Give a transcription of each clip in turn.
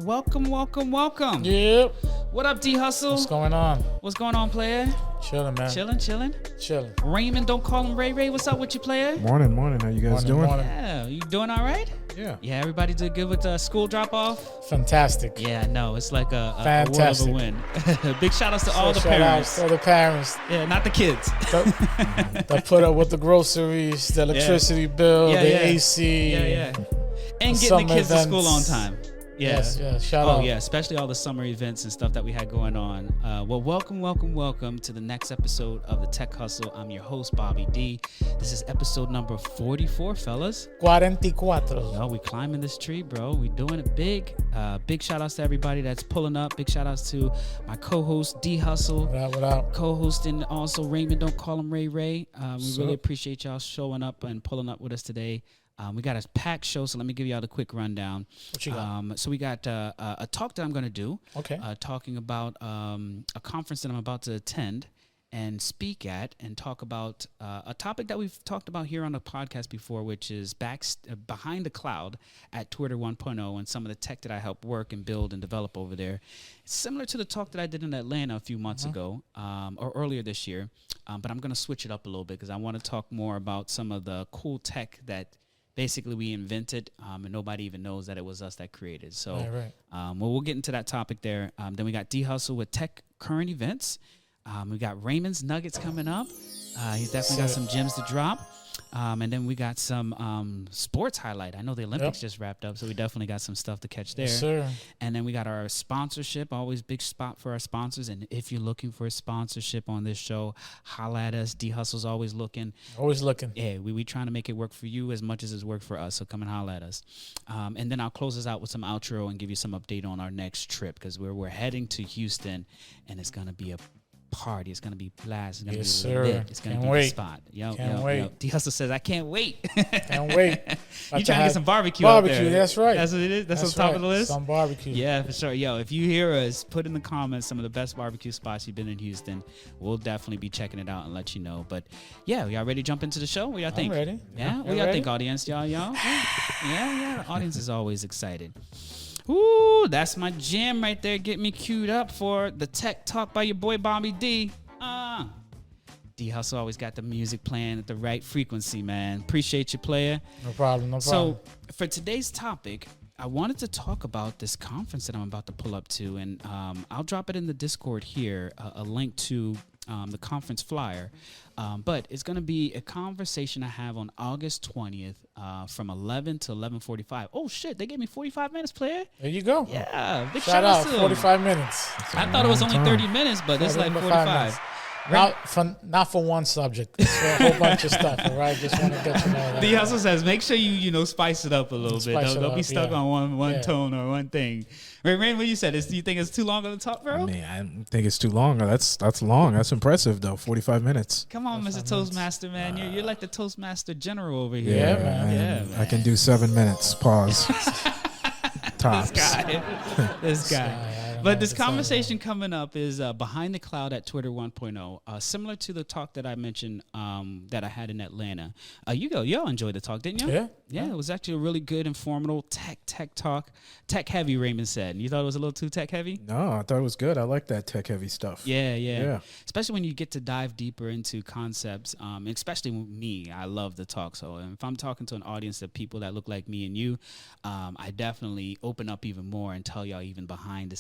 Welcome. Yep. What up, D Hustle? What's going on? What's going on, player? Chilling, man. Chilling. Raymond, don't call him Ray. What's up with you, player? Morning. How you guys doing? Morning. Yeah, you doing all right? Yeah. Yeah, everybody did good with the school drop off? Fantastic. Yeah, no, it's like a world of a win. Big shout outs to all the parents. All the parents. Yeah, not the kids. that put up with the groceries, the electricity bill, the AC. Yeah. And getting the kids to school on time. Yeah. Yes. Shout out. Oh, yeah, especially all the summer events and stuff that we had going on. Well, welcome to the next episode of the Tech Hustle. I'm your host, Bobby D. This is episode number 44, fellas. 44. Yo, we climbing this tree, bro. We doing it big. Big shout outs to everybody that's pulling up. Big shout outs to my co-host, D Hustle. What up? Co-hosting also Raymond, don't call him Ray. We really appreciate y'all showing up and pulling up with us today. We got a packed show, so let me give y'all the quick rundown. What you got? So we got a talk that I'm going to do. Okay. Talking about a conference that I'm about to attend and speak at, and talk about a topic that we've talked about here on the podcast before, which is behind the cloud at Twitter 1.0 and some of the tech that I help work and build and develop over there. It's similar to the talk that I did in Atlanta a few months ago or earlier this year, but I'm going to switch it up a little bit because I want to talk more about some of the cool tech that basically we invented, and nobody even knows that it was us that created. So right. We'll get into that topic there. Then we got D Hustle with tech current events. We got Raymond's Nuggets coming up. He's definitely got some gems to drop. And then we got some sports highlight. I know the Olympics just wrapped up, so we definitely got some stuff to catch there. Yes, sir. And then we got our sponsorship, always big spot for our sponsors. And if you're looking for a sponsorship on this show, holla at us. D Hustle's always looking. Always looking. Yeah, we trying to make it work for you as much as it's worked for us, so come and holla at us. And then I'll close us out with some outro and give you some update on our next trip, because we're heading to Houston, and it's going to be a party. It's going to be blast. It's going to be lit. It's going to be the spot. Can't wait. D Hustle says, I can't wait. Can't wait. You trying to get some barbecue out there. That's right. That's what it is? That's on top of the list? Some barbecue. Yeah, for sure. Yo, if you hear us, put in the comments some of the best barbecue spots you've been in Houston. We'll definitely be checking it out and let you know. But yeah, y'all ready to jump into the show? What y'all think? I'm ready. Yeah? What y'all think, audience? Y'all? Yeah. The audience is always excited. Ooh, that's my jam right there. Get me queued up for the Tech Talk by your boy Bobby D. D Hustle always got the music playing at the right frequency, man. Appreciate you, player. No problem. So for today's topic, I wanted to talk about this conference that I'm about to pull up to, and I'll drop it in the Discord here, a link to the conference flyer. But it's going to be a conversation I have on August 20th from 11 to 11:45. Oh, shit. They gave me 45 minutes, player. There you go. Yeah. Big Shout out. to 45 minutes. I thought it was only 30 minutes, but it's like 45. Not for one subject. It's for a whole bunch of stuff, all right? Just want to get you know that. The Hustle says, make sure you spice it up a little bit. Don't be stuck on one tone or one thing. Rain, what you said? Do you think it's too long on the top, bro? I mean, I think it's too long. That's long. That's impressive, though. 45 minutes. Come on, Mr. Toastmaster, man. You're like the Toastmaster General over here. Yeah, man. I can do 7 minutes. Pause. Tops. This guy. But this conversation coming up is behind the cloud at Twitter 1.0, similar to the talk that I mentioned that I had in Atlanta. Y'all enjoyed the talk, didn't you? Yeah, it was actually a really good, informative tech talk. Tech heavy, Raymond said. You thought it was a little too tech heavy? No, I thought it was good. I like that tech heavy stuff. Yeah. Especially when you get to dive deeper into concepts, especially with me. I love the talk. So if I'm talking to an audience of people that look like me and you, I definitely open up even more and tell y'all even behind the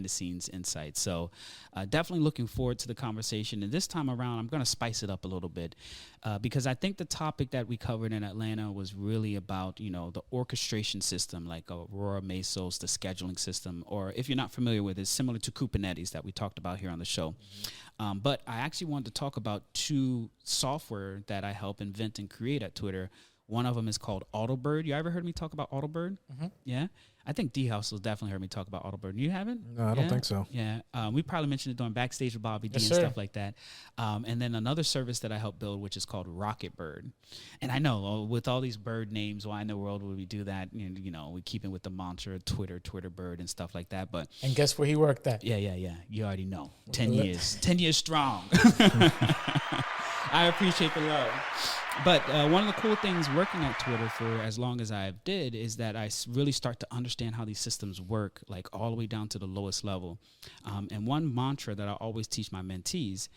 scenes insights. So definitely looking forward to the conversation. And this time around, I'm going to spice it up a little bit because I think the topic that we covered in Atlanta was really about, the orchestration system like Aurora, Mesos, the scheduling system, or if you're not familiar with it, it's similar to Kubernetes that we talked about here on the show. But I actually wanted to talk about two software that I help invent and create at Twitter. One of them is called Autobird. You ever heard me talk about Autobird? Mm-hmm. Yeah. I think D House has definitely heard me talk about Autobird. You haven't? No, I don't think so. Yeah. We probably mentioned it during Backstage with Bobby D and stuff like that. And then another service that I help build, which is called Rocketbird. And I know with all these bird names, why in the world would we do that? We keep it with the mantra, Twitter bird and stuff like that. But and guess where he worked at? Yeah. You already know. 10 years. 10 years strong. I appreciate the love. But one of the cool things working at Twitter for as long as I did is that I really start to understand how these systems work, like all the way down to the lowest level. And one mantra that I always teach my mentees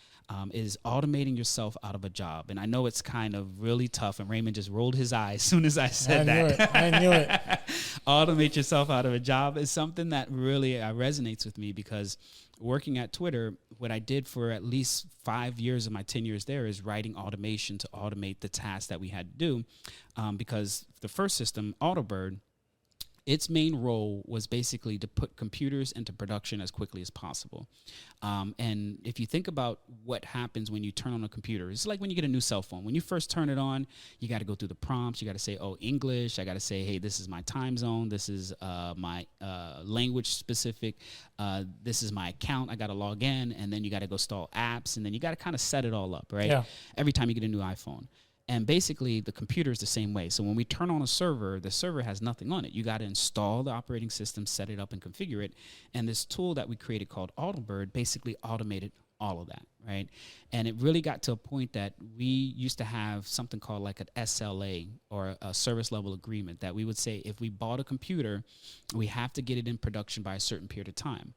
is automating yourself out of a job. And I know it's kind of really tough, and Raymond just rolled his eyes as soon as I said that. I knew it. Automate yourself out of a job is something that really resonates with me, because working at Twitter, what I did for at least 5 years of my 10 years there is writing automation to automate the tasks that we had to do. Because the first system, Autobird, its main role was basically to put computers into production as quickly as possible. And if you think about what happens when you turn on a computer, it's like when you get a new cell phone. When you first turn it on, you got to go through the prompts. You got to say, oh, English. I got to say, hey, this is my time zone. This is my language specific. This is my account. I got to log in. And then you got to go install apps. And then you got to kind of set it all up, right? Yeah. Every time you get a new iPhone. And basically, the computer is the same way. So when we turn on a server, the server has nothing on it. You got to install the operating system, set it up, and configure it. And this tool that we created called Autobird basically automated all of that, right? And it really got to a point that we used to have something called like an SLA, or a service level agreement, that we would say if we bought a computer, we have to get it in production by a certain period of time.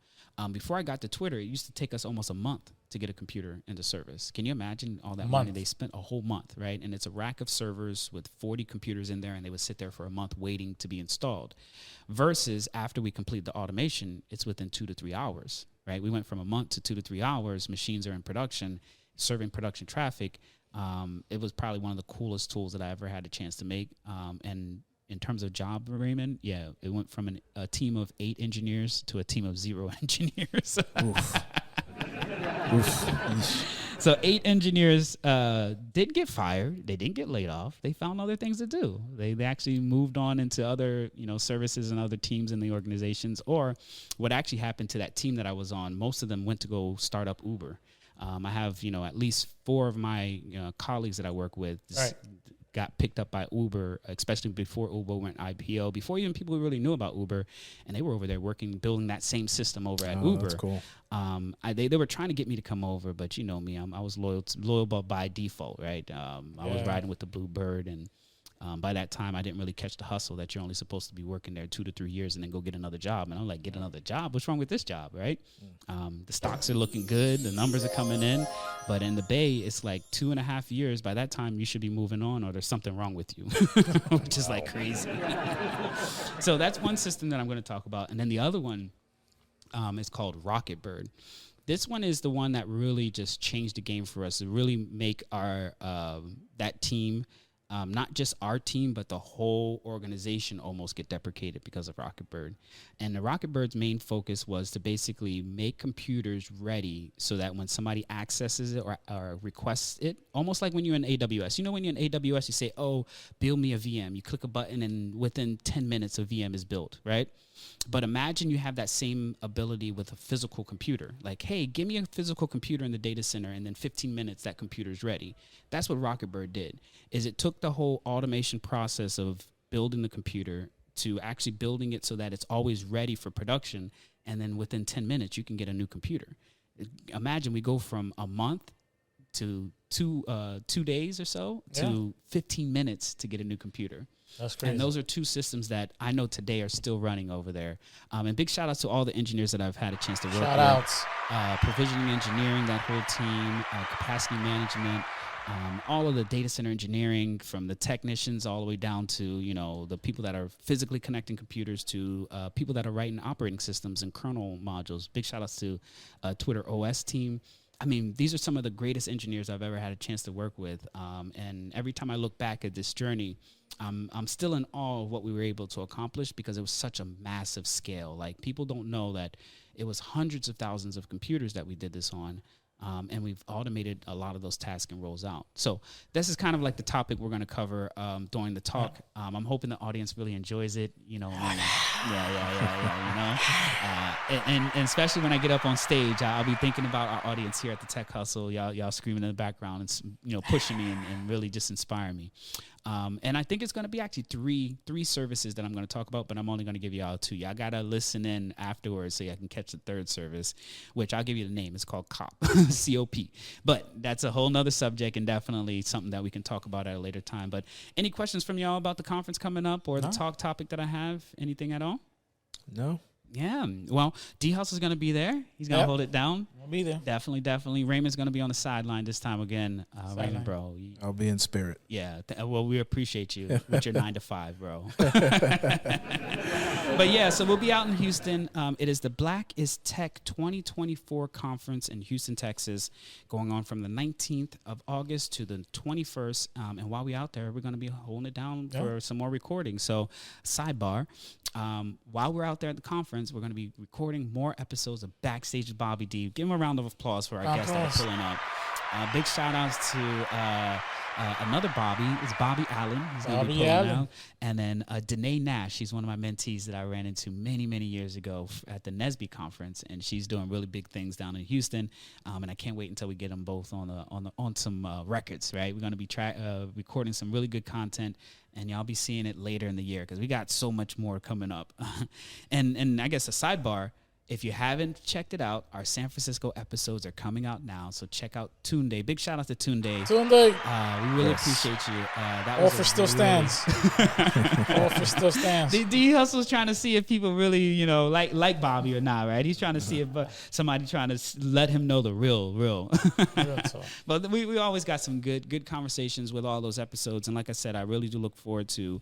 Before I got to Twitter, it used to take us almost a month to get a computer into service. Can you imagine all that money they spent? A whole month, right? And it's a rack of servers with 40 computers in there, and they would sit there for a month waiting to be installed. Versus after we complete the automation, it's within 2 to 3 hours, right? We went from a month to 2 to 3 hours. Machines are in production, serving production traffic. It was probably one of the coolest tools that I ever had a chance to make. And in terms of job, Raymond, yeah, it went from a team of 8 engineers to a team of 0 engineers. Oof. So 8 engineers didn't get fired. They didn't get laid off. They found other things to do. They actually moved on into other services and other teams in the organizations. Or what actually happened to that team that I was on, most of them went to go start up Uber. I have at least 4 of my colleagues that I work with. Got picked up by Uber, especially before Uber went IPO, before even people really knew about Uber, and they were over there building that same system over at Uber. That's cool. They were trying to get me to come over, but you know me, I was loyal by default, right? I was riding with the Bluebird, and by that time, I didn't really catch the hustle that you're only supposed to be working there 2 to 3 years and then go get another job. And I'm like, get another job? What's wrong with this job, right? The stocks are looking good. The numbers are coming in. But in the Bay, it's like 2.5 years. By that time, you should be moving on, or there's something wrong with you, which is like crazy. So that's one system that I'm going to talk about. And then the other one is called Rocketbird. This one is the one that really just changed the game for us to really make our that team, not just our team, but the whole organization almost get deprecated because of Rocketbird. And the Rocketbird's main focus was to basically make computers ready so that when somebody accesses it or requests it, almost like when you're in AWS. When you're in AWS, you say, oh, build me a VM. You click a button, and within 10 minutes, a VM is built, right? But imagine you have that same ability with a physical computer. Like, hey, give me a physical computer in the data center, and then 15 minutes, that computer's ready. That's what Rocketbird did, is it took the whole automation process of building the computer to actually building it so that it's always ready for production, and then within 10 minutes, you can get a new computer. Imagine we go from a month to 2 days or so to 15 minutes to get a new computer. That's crazy. And those are 2 systems that I know today are still running over there. And big shout outs to all the engineers that I've had a chance to work with. Shout outs. Provisioning engineering, that whole team, capacity management, all of the data center engineering, from the technicians all the way down to, the people that are physically connecting computers to people that are writing operating systems and kernel modules. Big shout outs to Twitter OS team. I mean, these are some of the greatest engineers I've ever had a chance to work with. And every time I look back at this journey, I'm still in awe of what we were able to accomplish, because it was such a massive scale. Like, people don't know that it was hundreds of thousands of computers that we did this on. And we've automated a lot of those tasks and rolls out. So this is kind of like the topic we're going to cover during the talk. I'm hoping the audience really enjoys it. And especially when I get up on stage, I'll be thinking about our audience here at the Tech Hustle. Y'all screaming in the background and pushing me and really just inspiring me. And I think it's going to be actually three services that I'm going to talk about, but I'm only going to give you all two. Y'all got to listen in afterwards so I can catch the third service, which I'll give you the name. It's called COP, C-O-P. But that's a whole nother subject and definitely something that we can talk about at a later time. But any questions from y'all about the conference coming up or the talk topic that I have? Anything at all? No. Yeah. Well, D-Hustle is going to be there. He's going to hold it down. I'll be there. Definitely. Raymond's going to be on the sideline this time again. Raymond, bro. I'll be in spirit. Yeah. Well, we appreciate you with your 9 to 5, bro. But yeah, so we'll be out in Houston. It is the Black is Tech 2024 conference in Houston, Texas, going on from the 19th of August to the 21st. And while we're out there, we're going to be holding it down for some more recording. So sidebar, while we're out there at the conference, we're going to be recording more episodes of Backstage with Bobby D. Give him a round of applause for our guests that are pulling up. Big shout outs to another Bobby. It's Bobby Allen. He's going to be pulling out. And then Danae Nash. She's one of my mentees that I ran into many, many years ago at the Nesby conference. And she's doing really big things down in Houston. And I can't wait until we get them both on some records, right? We're going to be recording some really good content. And y'all be seeing it later in the year because we got so much more coming up. And I guess a sidebar, if you haven't checked it out, our San Francisco episodes are coming out now. So check out Tunde. Big shout out to Tunde. We really appreciate you. That Offer still stands. Offer still stands. D Hustle's trying to see if people really, like Bobby or not, right? He's trying to see if somebody trying to let him know the real. But we always got some good conversations with all those episodes. And like I said, I really do look forward to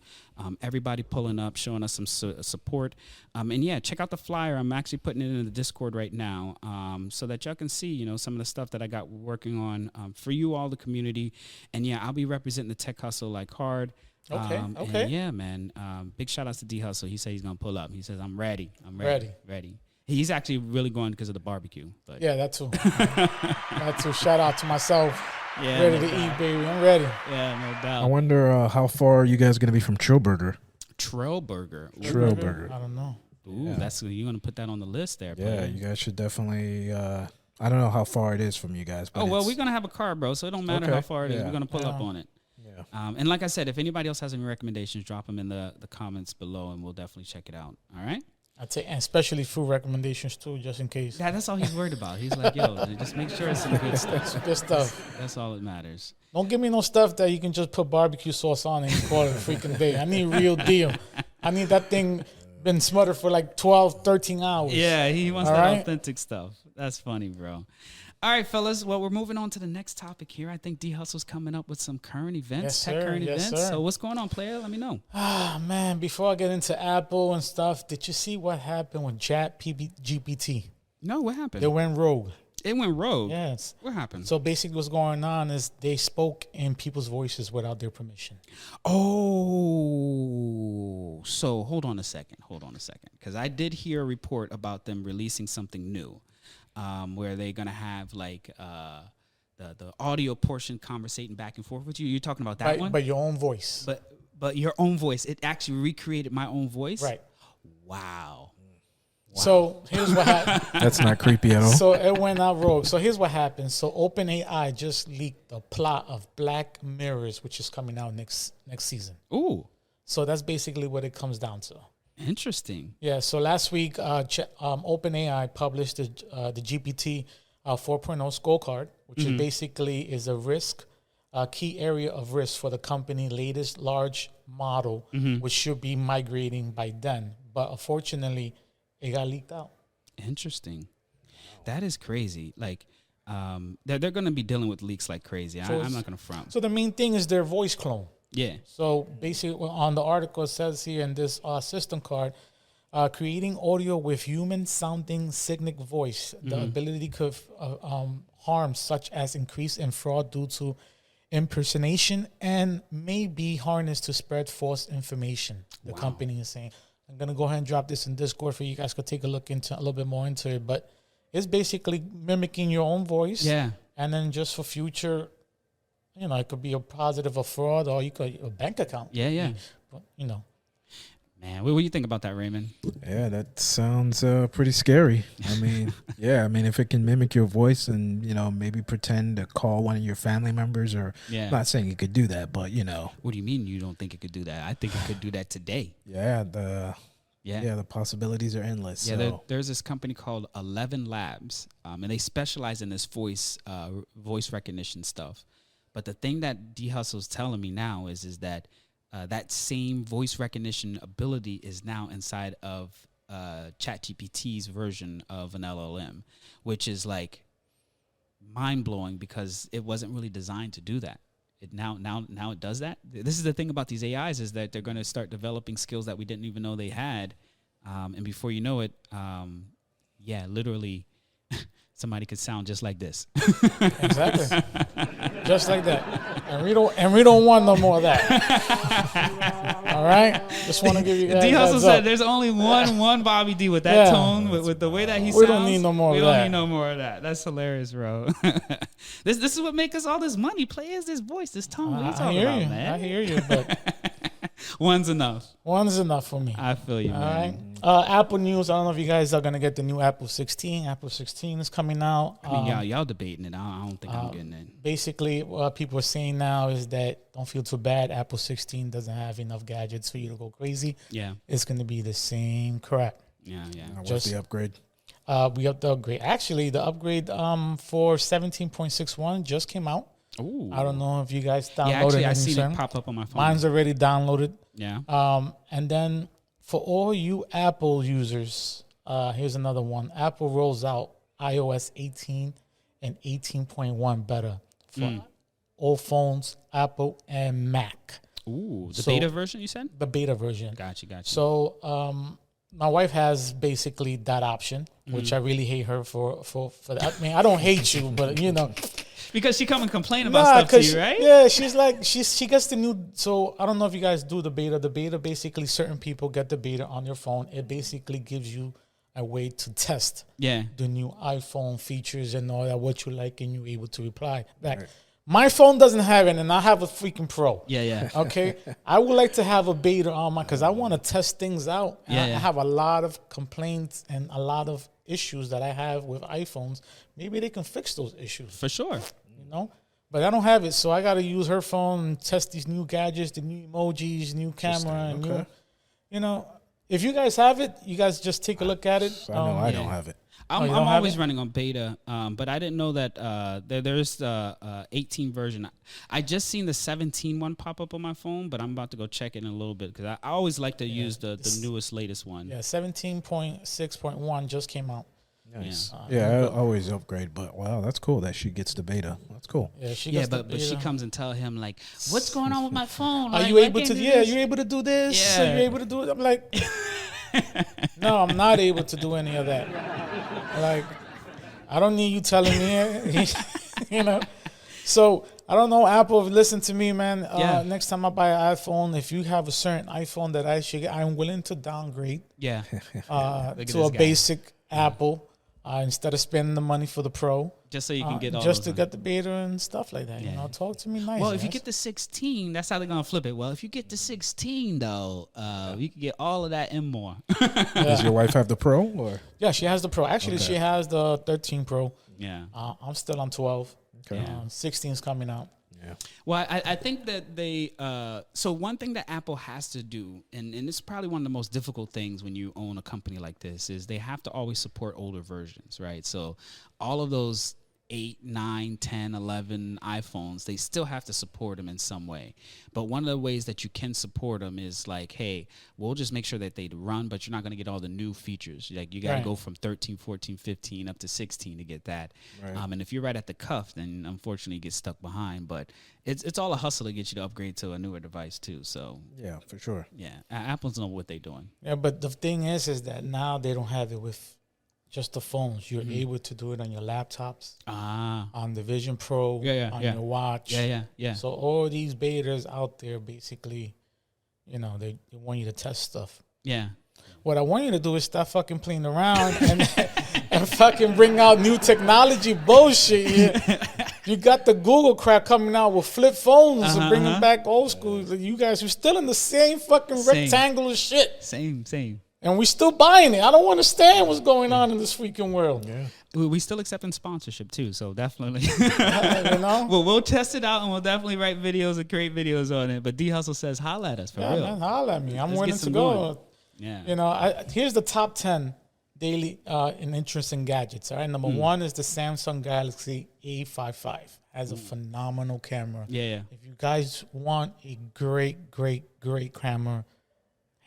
everybody pulling up, showing us some support. And yeah, check out the flyer. I'm actually putting it in the Discord right now so that y'all can see, some of the stuff that I got working on for you all, the community. And yeah, I'll be representing the Tech Hustle like hard. Okay. And yeah, man. Big shout outs to D Hustle. He said he's going to pull up. He says, I'm ready. Ready. He's actually really going because of the barbecue. But yeah, that too. That too. Shout out to myself. Yeah, ready to eat, baby. I'm ready. Yeah, no doubt. I wonder how far you guys going to be from Trillburger. Trillburger. I don't know. Ooh, you're gonna put that on the list there, bro. Yeah, you guys should definitely. I don't know how far it is from you guys. But we're gonna have a car, bro. So it don't matter how far it is. We're gonna pull up on it. Yeah. And like I said, if anybody else has any recommendations, drop them in the comments below, and we'll definitely check it out. All right. I'd say, and especially food recommendations too, just in case. Yeah, that's all he's worried about. He's like, yo, just make sure it's some good stuff. Good stuff. That's all that matters. Don't give me no stuff that you can just put barbecue sauce on and you call it a freaking day. I need real deal. I need that thing been smothered for like 12, 13 hours. Yeah, he wants that authentic stuff. That's funny, bro. All right, fellas. Well, we're moving on to the next topic here. I think D Hustle's coming up with some current events, current events. Sir. So what's going on, player? Let me know. Man, before I get into Apple and stuff, did you see what happened with ChatGPT? No, what happened? They went rogue. It went rogue? Yes. What happened? So basically what's going on is they spoke in people's voices without their permission. Oh, so hold on a second. Because I did hear a report about them releasing something new. Where they're gonna have like the audio portion conversating back and forth with you. You're talking about that one, but your own voice. But your own voice. It actually recreated my own voice. Right. Wow. So here's what happened. That's not creepy at all. So it went out rogue. So here's what happened. So OpenAI just leaked the plot of Black Mirrors, which is coming out next season. Ooh. So that's basically what it comes down to. Interesting. Yeah, so last week, OpenAI published the GPT 4.0 scorecard, which is basically a risk, key area of risk for the company latest large model, which should be migrating by then. But unfortunately, it got leaked out. Interesting. That is crazy. Like, they're going to be dealing with leaks like crazy. I'm not going to front. So the main thing is their voice clone. Yeah. So basically, on the article, it says here in this system card, creating audio with human-sounding cynic voice. The ability could harm such as increase in fraud due to impersonation and may be harnessed to spread false information. The company is saying. I'm gonna go ahead and drop this in Discord for you guys to take a look into a little bit more into it. But it's basically mimicking your own voice. Yeah. And then just for future. It could be a positive or fraud, or you could a bank account. Yeah. But, Man, what do you think about that, Raymond? Yeah, that sounds pretty scary. I mean, if it can mimic your voice and, maybe pretend to call one of your family members, or Yeah. I'm not saying you could do that, but, What do you mean you don't think it could do that? I think it could do that today. Yeah, the possibilities are endless. Yeah, so. there's this company called 11 Labs, and they specialize in this voice recognition stuff. But the thing that D Hustle's telling me now is that that same voice recognition ability is now inside of ChatGPT's version of an LLM, which is like mind blowing because it wasn't really designed to do that. It now it does that. This is the thing about these AIs is that they're going to start developing skills that we didn't even know they had, and before you know it, literally. Somebody could sound just like this. Exactly. Just like that. And we don't want no more of that. All right? Just want to give you guys D Hustle heads said up. there's only one Bobby D with that tone, with the way that he sounds. We don't need no more of that. We don't need no more of that. That's hilarious, bro. This is what makes us all this money. Play is this voice, this tone. What are you talking about, man? I hear you, but one's enough. One's enough for me. I feel you, all man. Right? Apple news. I don't know if you guys are going to get the new Apple 16. Apple 16 is coming out. I mean, y'all debating it. I don't think I'm getting it. Basically, what people are saying now is that don't feel too bad. Apple 16 doesn't have enough gadgets for you to go crazy. Yeah. It's going to be the same crap. Yeah. What's the upgrade? We have the upgrade. Actually, the upgrade for 17.61 just came out. Ooh. I don't know if you guys downloaded it. Yeah, actually, I seen it pop up on my phone. Mine's already downloaded. Yeah. And then for all you Apple users, here's another one. Apple rolls out iOS 18 and 18.1 beta for all phones, Apple and Mac. Ooh, the beta version you said? The beta version. Gotcha. So my wife has basically that option, which I really hate her for that. I mean, I don't hate you, but because she come and complain about stuff to you, right? Yeah, she's like she gets the new. So I don't know if you guys do the beta. The beta basically certain people get the beta on your phone. It basically gives you a way to test the new iPhone features and all that, what you like, and you're able to reply back. Right. My phone doesn't have it, and I have a freaking Pro. Yeah. Okay, I would like to have a beta on because I want to test things out. And I have a lot of complaints and a lot of issues that I have with iPhones. Maybe they can fix those issues. For sure. But I don't have it, so I got to use her phone and test these new gadgets, the new emojis, new camera, and new, if you guys have it, you guys just take a look at it. I don't have it. I'm always running on beta, but I didn't know that there's the 18 version. I just seen the 17 one pop up on my phone, but I'm about to go check it in a little bit because I always like to use the newest, latest one. Yeah, 17.6.1 just came out. Nice. I always upgrade, but wow, that's cool that she gets the beta. That's cool. Yeah, she gets but she comes and tell him like, "What's going on with my phone? Are you able to? Yeah, you're able to do this. Yeah, you're able to do it." I'm like, no, I'm not able to do any of that. Like, I don't need you telling me, So I don't know, Apple. Listen to me, man. Next time I buy an iPhone, if you have a certain iPhone that I should get, I'm willing to downgrade. Yeah. To a basic Apple. Instead of spending the money for the Pro, just so you can get all just those to get the beta and stuff like that. Talk to me nice. Well, if you get the 16, that's how they're gonna flip it. Well, if you get the 16 though, you can get all of that and more. Does your wife have the Pro or? Yeah, she has the Pro. Actually, she has the 13 Pro. Yeah, I'm still on 12. Okay, 16 is coming out. Yeah. Well, I think that they so one thing that Apple has to do, and it's probably one of the most difficult things when you own a company like this, is they have to always support older versions, right? So all of those 8, 9, 10, 11 iPhones, they still have to support them in some way. But one of the ways that you can support them is like, hey, we'll just make sure that they run, but you're not going to get all the new features. Like you got to go from 13, 14, 15 up to 16 to get that. Right. And if you're right at the cuff, then unfortunately you get stuck behind. But it's all a hustle to get you to upgrade to a newer device too. So yeah, for sure. Yeah, Apple's know what they're doing. Yeah, but the thing is that now they don't have it with just the phones. You're able to do it on your laptops, on the Vision Pro, on your watch. Yeah. So all these betas out there, basically, they want you to test stuff. Yeah. What I want you to do is stop fucking playing around and fucking bring out new technology bullshit. You got the Google crap coming out with flip phones and bringing back old school. You guys are still in the same fucking rectangular shit. Same. And we still buying it. I don't understand what's going on in this freaking world. Yeah. We still accepting sponsorship too, so definitely. You know? Well, we'll test it out and we'll definitely write videos and create videos on it. But D Hustle says, holla at us for real. Man, holla at me. I'm Let's willing get to some go. going. Yeah. You know, here's the top 10 daily and interesting gadgets. All right, number one is the Samsung Galaxy A55. Has a phenomenal camera. Yeah. If you guys want a great camera,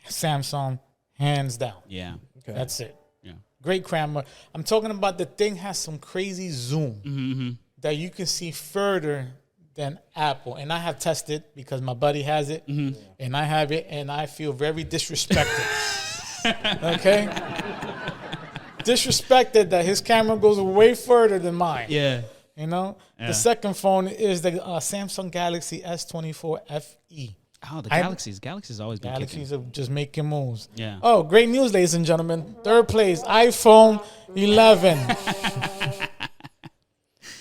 Samsung, hands down. Yeah. Okay. That's it. Yeah. Great camera. I'm talking about the thing has some crazy zoom that you can see further than Apple. And I have tested because my buddy has it, and I have it, and I feel very disrespected. Okay? Disrespected that his camera goes way further than mine. Yeah. You know? The second phone is the Samsung Galaxy S24 FE. Oh, the Galaxies. Galaxies always been Galaxies are just making moves. Yeah. Oh, great news, ladies and gentlemen. Third place, iPhone 11.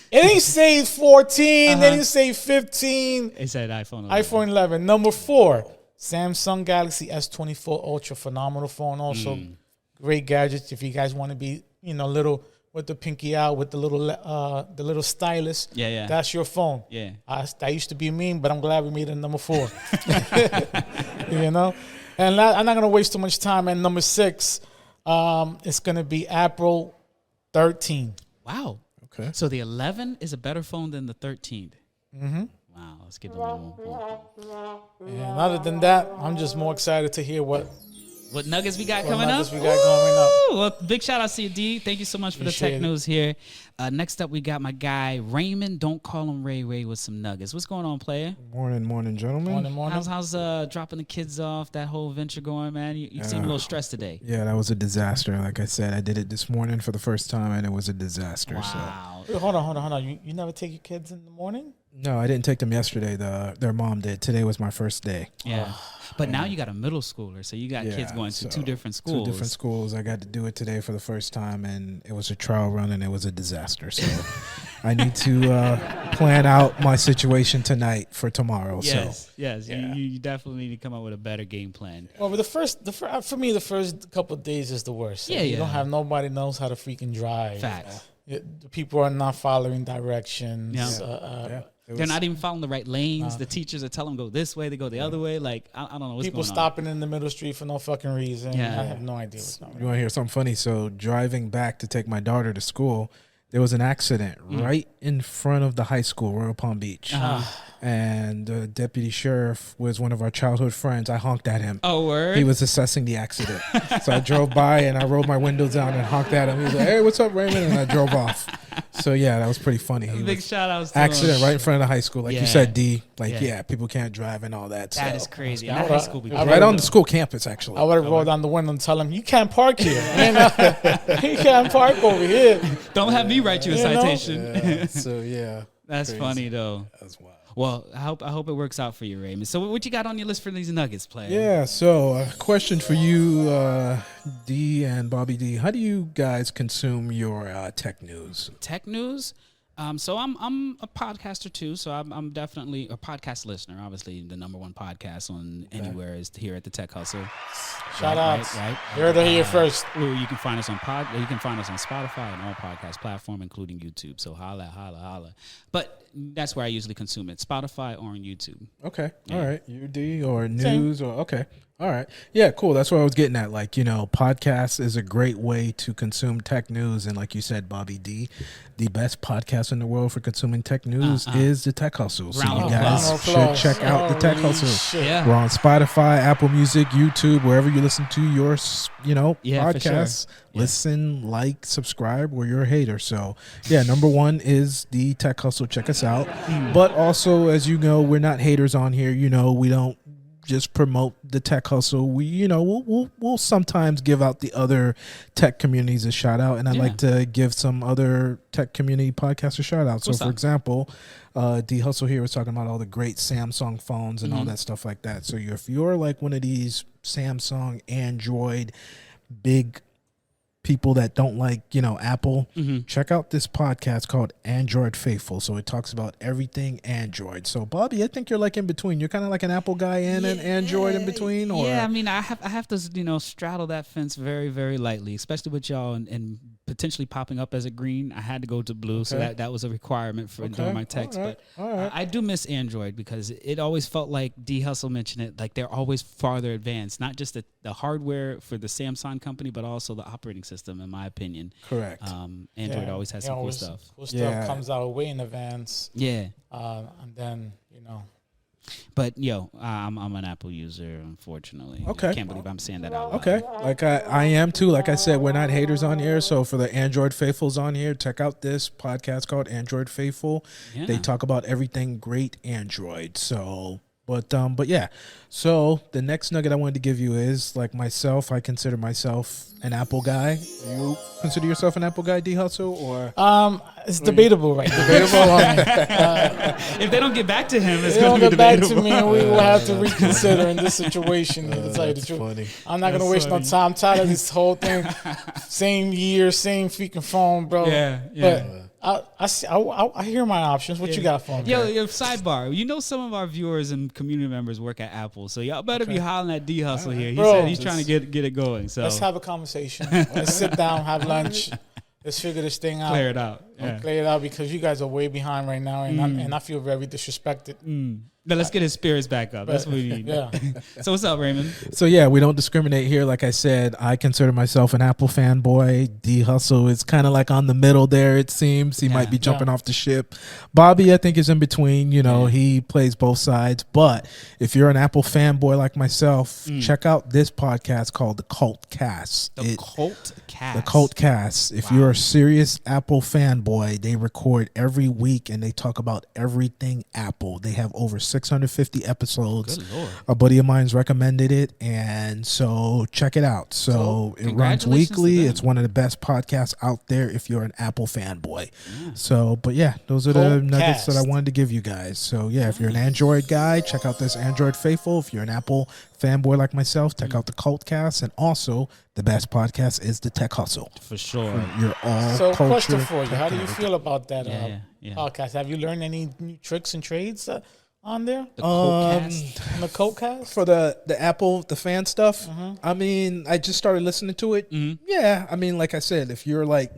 It didn't say 14. They didn't say 15. It said iPhone 11. iPhone 11. Number 4, Samsung Galaxy S24 Ultra. Phenomenal phone also. Great gadgets if you guys want to be, little with the pinky out, with the little stylus. Yeah. That's your phone. Yeah. That used to be mean, but I'm glad we made it number 4. And I'm not going to waste too much time. And number 6, it's going to be Apple 13. Wow. Okay. So the 11 is a better phone than the 13. Wow. Let's give them a little more. And other than that, I'm just more excited to hear what nuggets we got coming up. Well, big shout out to you, D. Thank you so much for the tech news here. Next up, we got my guy Raymond. Don't call him Ray with some nuggets. What's going on, player? Morning, gentlemen. Morning. How's dropping the kids off? That whole venture going, man? You seem a little stressed today. Yeah, that was a disaster. Like I said, I did it this morning for the first time, and it was a disaster. Wow. Wait, hold on. You never take your kids in the morning? No, I didn't take them yesterday. Their mom did. Today was my first day. Yeah. But now you got a middle schooler, so you got kids going to 2 different schools. 2 different schools. I got to do it today for the first time, and it was a trial run, and it was a disaster. So I need to plan out my situation tonight for tomorrow. Yes. Yeah. You definitely need to come up with a better game plan. Well, but for me, the first couple of days is the worst. Yeah, You don't have nobody knows how to freaking drive. Facts. The people are not following directions. Yeah. They're not even following the right lanes. The teachers are telling them go this way, they go the other way. Like, I don't know what's people going on. stopping in the middle street for no fucking reason. Yeah. I have no idea what's going on. You want to hear something funny? So driving back to take my daughter to school, there was an accident right in front of the high school, Royal Palm Beach. And the deputy sheriff was one of our childhood friends. I honked at him. Oh, word? He was assessing the accident. So I drove by and I rolled my windows down and honked at him. He was like, "Hey, what's up, Raymond?" And I drove off. So yeah, that was pretty funny. Big shout outs to accident him. right in front of the high school. Like Yeah. you said, D. Like, Yeah. yeah, people can't drive and all that. That so. is crazy. I And that high school be Right on the school campus, actually. I would have rolled down the window and tell him, "You can't park here. You can't park over here." Don't have me write you a citation. Yeah, so yeah, That's crazy. funny though. That's wild. Well, I hope it works out for you, Raymond. So what you got on your list for these nuggets, player? Yeah, so a question for you, D and Bobby D. How do you guys consume your tech news? Tech news. So I'm a podcaster too. So I'm definitely a podcast listener. Obviously, the number 1 podcast on anywhere is here at the Tech Hustle. Shout outs. Right. Heard it here first. You can find us on You can find us on Spotify and all podcast platform, including YouTube. So holla. But that's where I usually consume it: Spotify or on YouTube. Okay, all right. You D or news or okay. All right. Yeah, cool. That's what I was getting at. Like, podcasts is a great way to consume tech news. And like you said, Bobby D, the best podcast in the world for consuming tech news is the Tech Hustle. So Round you of guys applause. should check out the Tech Holy Hustle. shit. Yeah. We're on Spotify, Apple Music, YouTube, wherever you listen to your, Yeah, for sure. podcasts. Yeah. Listen, like, subscribe, or you're a hater. So, yeah, number 1 is the Tech Hustle. Check us out. But also, as you know, we're not haters on here. We don't just promote the Tech Hustle. We'll sometimes give out the other tech communities a shout out, and I'd like to give some other tech community podcasts a shout out. So, for example, D Hustle here was talking about all the great Samsung phones and all that stuff like that. So, if you're like one of these Samsung, Android, big people that don't like, Apple, check out this podcast called Android Faithful. So it talks about everything Android. So Bobby, I think you're like in between. You're kind of like an Apple guy and an Android in between. Or? Yeah, I mean, I have to straddle that fence very, very lightly, especially with y'all and potentially popping up as a green. I had to go to blue, so that was a requirement for doing my text. All right. But I do miss Android because it always felt like D Hustle mentioned it, like they're always farther advanced, not just the hardware for the Samsung company, but also the operating system, in my opinion. Correct. Android always has some cool stuff. Cool stuff comes out way in advance. Yeah. And then, But I'm an Apple user, unfortunately. Okay. I can't believe I'm saying that out loud. Okay. Like I am too. Like I said, we're not haters on here. So for the Android Faithfuls on here, check out this podcast called Android Faithful. Yeah. They talk about everything great Android. So but yeah. So the next nugget I wanted to give you is, like myself, I consider myself an Apple guy. Do you consider yourself an Apple guy, D Hustle, or it's debatable right now. If they don't get back to him, it's they going don't to be get back debatable. to me, and we will have to reconsider in this situation. To tell you the truth, funny. I'm not gonna waste no time. I'm tired of this whole thing. Same year, same freaking phone, bro. Yeah. But I hear my options. What you got for me? Yo, sidebar. Some of our viewers and community members work at Apple, so y'all better be hollering at D Hustle here. He Bro, said he's trying to get it going. So Let's have a conversation. Let's sit down, have lunch. Let's figure this thing out. clear it out. Yeah. Clear it out, because you guys are way behind right now, and I feel very disrespected. But let's get his spirits back up. That's what we need. Yeah. So what's up, Raymond? So yeah, we don't discriminate here. Like I said, I consider myself an Apple fanboy. D Hustle is kind of like on the middle there. It seems he might be jumping off the ship. Bobby, I think, is in between. He plays both sides. But if you're an Apple fanboy like myself, check out this podcast called The Cult Cast. The Cult Cast. The Cult Cast. If you're a serious Apple fanboy, they record every week and they talk about everything Apple. They have over 650 episodes. Good Lord. A buddy of mine's recommended it, and so check it out. So it runs weekly. It's one of the best podcasts out there if you're an Apple fanboy. Yeah. So, but yeah, those are the nuggets that I wanted to give you guys. So yeah, if you're an Android guy, check out this Android Faithful. If you're an Apple fanboy like myself, check out the Cult Cast, and also the best podcast is the Tech Hustle. For sure. You're all So culture. question for you. How do you feel about that Yeah. podcast? Have you learned any new tricks and trades on there? The Cult Cast. On the Codecast? For the Apple, the fan stuff, I mean, I just started listening to it. Yeah, I mean, like I said, if you're like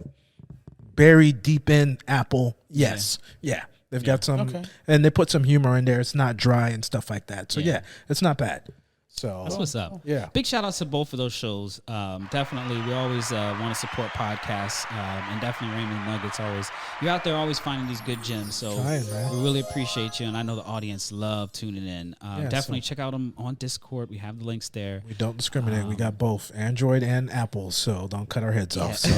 buried deep in Apple, yes. Yeah. They've got some, and they put some humor in there. It's not dry and stuff like that. So yeah, it's not bad. So That's what's up. Yeah. Big shout outs to both of those shows. Definitely, we always want to support podcasts, and definitely Raymond Nuggets. You're out there always finding these good gems. So we really appreciate you, and I know the audience love tuning in. Definitely check out them on Discord. We have the links there. We don't discriminate. We got both Android and Apple, so don't cut our heads off. So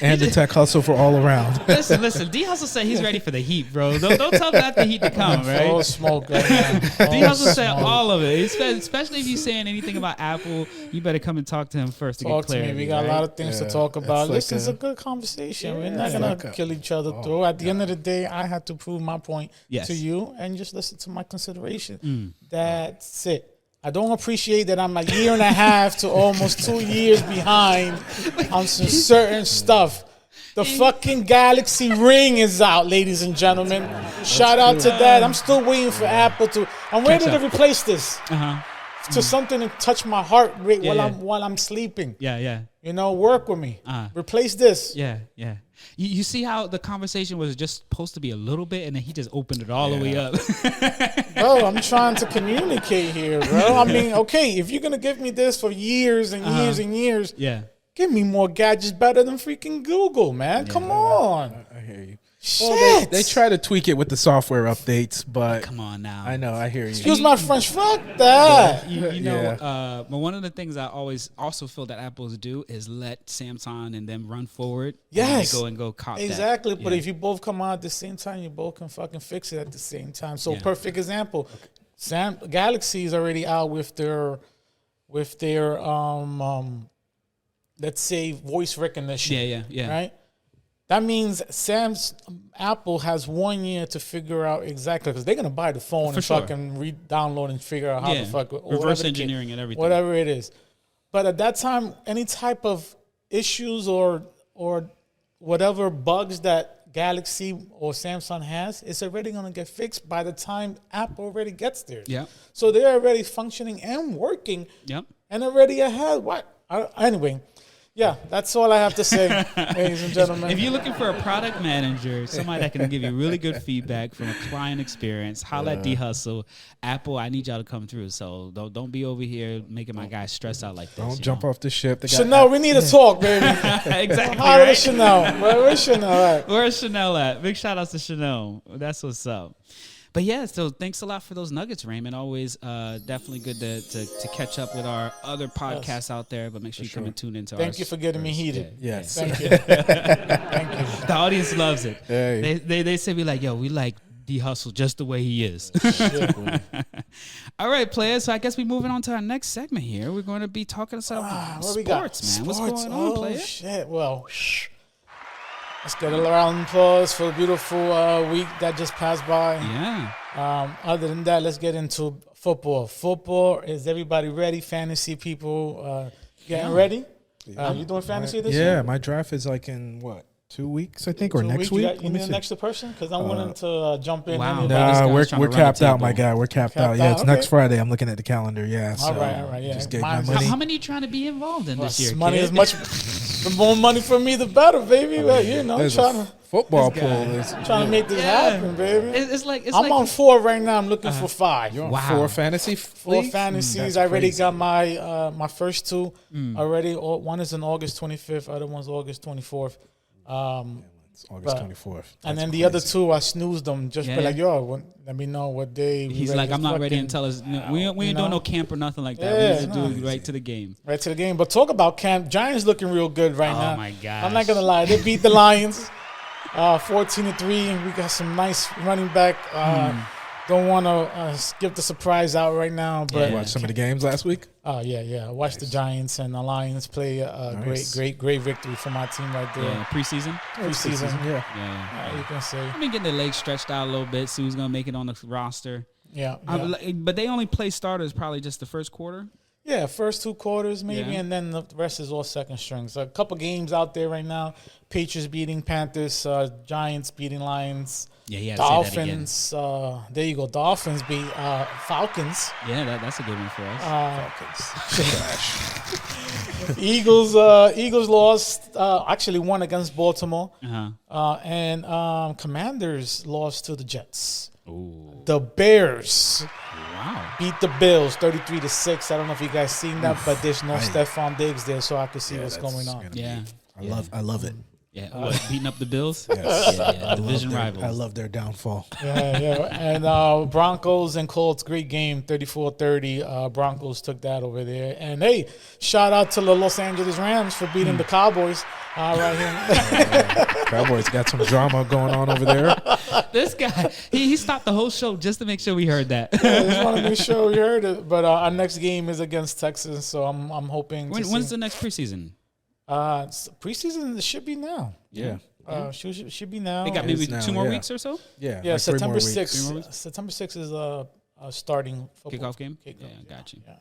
and the Tech Hustle for all around. Listen. D Hustle said he's ready for the heat, bro. Don't tell him not the heat to come, right? All smoke right now. D Hustle said all of it. Especially if you're saying anything about Apple, you better come and talk to him first to get clarity. We got a lot of things to talk about. Like Listen, it's a good conversation. We're not going to kill each other through. At the end of the day, I had to prove my point to you, and just listen to my consideration. That's it. I don't appreciate that I'm a year and a half to almost 2 years behind on some certain stuff. The fucking Galaxy Ring is out, ladies and gentlemen. Shout out to that. I'm still waiting for Apple to. I'm ready to replace this to something to touch my heart rate while I'm sleeping. Yeah. Work with me. Replace this. Yeah. You see how the conversation was just supposed to be a little bit, and then he just opened it all the way up. Bro, I'm trying to communicate here, bro. I mean, okay, if you're gonna give me this for years and years and years, give me more gadgets better than freaking Google, man. Come on. I hear you. Shit. Well, they try to tweak it with the software updates, but Come on now. I know, I hear you. Excuse my French. Fuck that. You know, but one of the things I always also feel that Apple's do is let Samsung and them run forward. Yes. And go cop Exactly. that. But if you both come out at the same time, you both can fucking fix it at the same time. So perfect example. Galaxy is already out with their let's say voice recognition. Yeah. Right? That means Apple has 1 year to figure out exactly, because they're going to buy the phone and fucking re-download and figure out how the fuck. Reverse engineering and everything. Whatever it is. But at that time, any type of issues or whatever bugs that Galaxy or Samsung has, it's already going to get fixed by the time Apple already gets there. Yeah. So they're already functioning and working. Yep. And already ahead. Anyway, yeah, that's all I have to say, ladies and gentlemen. If you're looking for a product manager, somebody that can give you really good feedback from a client experience, holla at D-Hustle. Apple, I need y'all to come through. So don't be over here making my guys stress out like this. Don't jump off the ship. Chanel, we need to talk, baby. Exactly. Holla Right? at Chanel. Where's Chanel at? Where's Chanel at? Big shout outs to Chanel. That's what's up. But yeah, so thanks a lot for those nuggets, Raymond. Always definitely good to catch up with our other podcasts out there. But make sure you come and tune into ours. Thank you for getting me heated. Yeah. Yes. Thank you. Thank you. The audience loves it. Hey. They say we like, yo, we like D-Hustle just the way he is. All right, players. So I guess we're moving on to our next segment here. We're going to be talking about What we got? sports, man. What's Sports. going on, Oh, player? shit. Well, let's get a round of applause for a beautiful week that just passed by. Yeah. Other than that, let's get into football. Football, is everybody ready? Fantasy people getting ready? You doing fantasy this year? Yeah, my draft is like in what, 2 weeks, I think, or 2 next weeks? week. You need an extra person? Because I'm willing to jump in. Wow. Anybody. This Nah, guy's trying we're to run capped the out, my table. guy. We're capped Capped out. Yeah, it's out? next Okay. Friday. I'm looking at the calendar. Yeah. So All right. Yeah. just gave my Mine's- money. How many are you trying to be involved in this year, money kid? as much. The more money for me, the better, baby. Well, you know, There's trying a to football this pool. guy. Is, trying to make this happen, baby. It's like I'm on 4 right now. I'm looking for 5. You're on Wow. 4 fantasy 4 leagues? fantasies. That's I already crazy. got my first 2 already. One is on August 25th. Other one's August 24th. It's August but- 24th. And That's then the other crazy. 2, I snoozed them. Just be Yeah. like, yo, let me know what day. we He's ready like, to I'm not ready fucking- until it's, we ain't you doing know? no camp or nothing like that. Yeah, we just no. do it right to the game. Right to the game. But talk about camp. Giants looking real good right Oh now. my gosh. I'm not gonna lie. They beat the Lions, 14-3. We got some nice running back. Don't want to skip the surprise out right now, but You watched some of the games last week? yeah. I watched the Giants and the Lions play a Nice. great victory for my team right there. Yeah, preseason. Preseason. Yeah. Yeah. You can say, I've been getting their legs stretched out a little bit. See who's gonna make it on the roster. yeah. But they only play starters probably just the first quarter. Yeah, first 2 quarters maybe, Yeah. and then the rest is all second string. So a couple games out there right now. Patriots beating Panthers, Giants beating Lions, Yeah, yeah. Say that again. Dolphins. There you go. Dolphins beat Falcons. Yeah, that's a good one for us. Eagles lost. Actually won against Baltimore, and Commanders lost to the Jets. Ooh, The Bears wow. beat the Bills 33-6. I don't know if you guys seen that, but there's no Stephon Diggs there, so I can see what's that's going on. gonna Yeah, I love it. yeah. What, beating up the Bills? Yes. Yeah, division rivals. I love their downfall. Yeah. And Broncos and Colts, great game, 34-30. Broncos took that over there. And hey, shout out to the Los Angeles Rams for beating the Cowboys right here. Cowboys got some drama going on over there. This guy, he stopped the whole show just to make sure we heard that. I just want to make sure we heard it. But our next game is against Texas, so I'm hoping. When's the next preseason? Preseason should be now. Yeah. Should be now. They got It maybe is now, 2 more yeah. weeks or so. Yeah. Yeah, like 3 more September weeks. 6th. September 6th is starting football. Kickoff game. Kickoff, Yeah, got you. Yeah.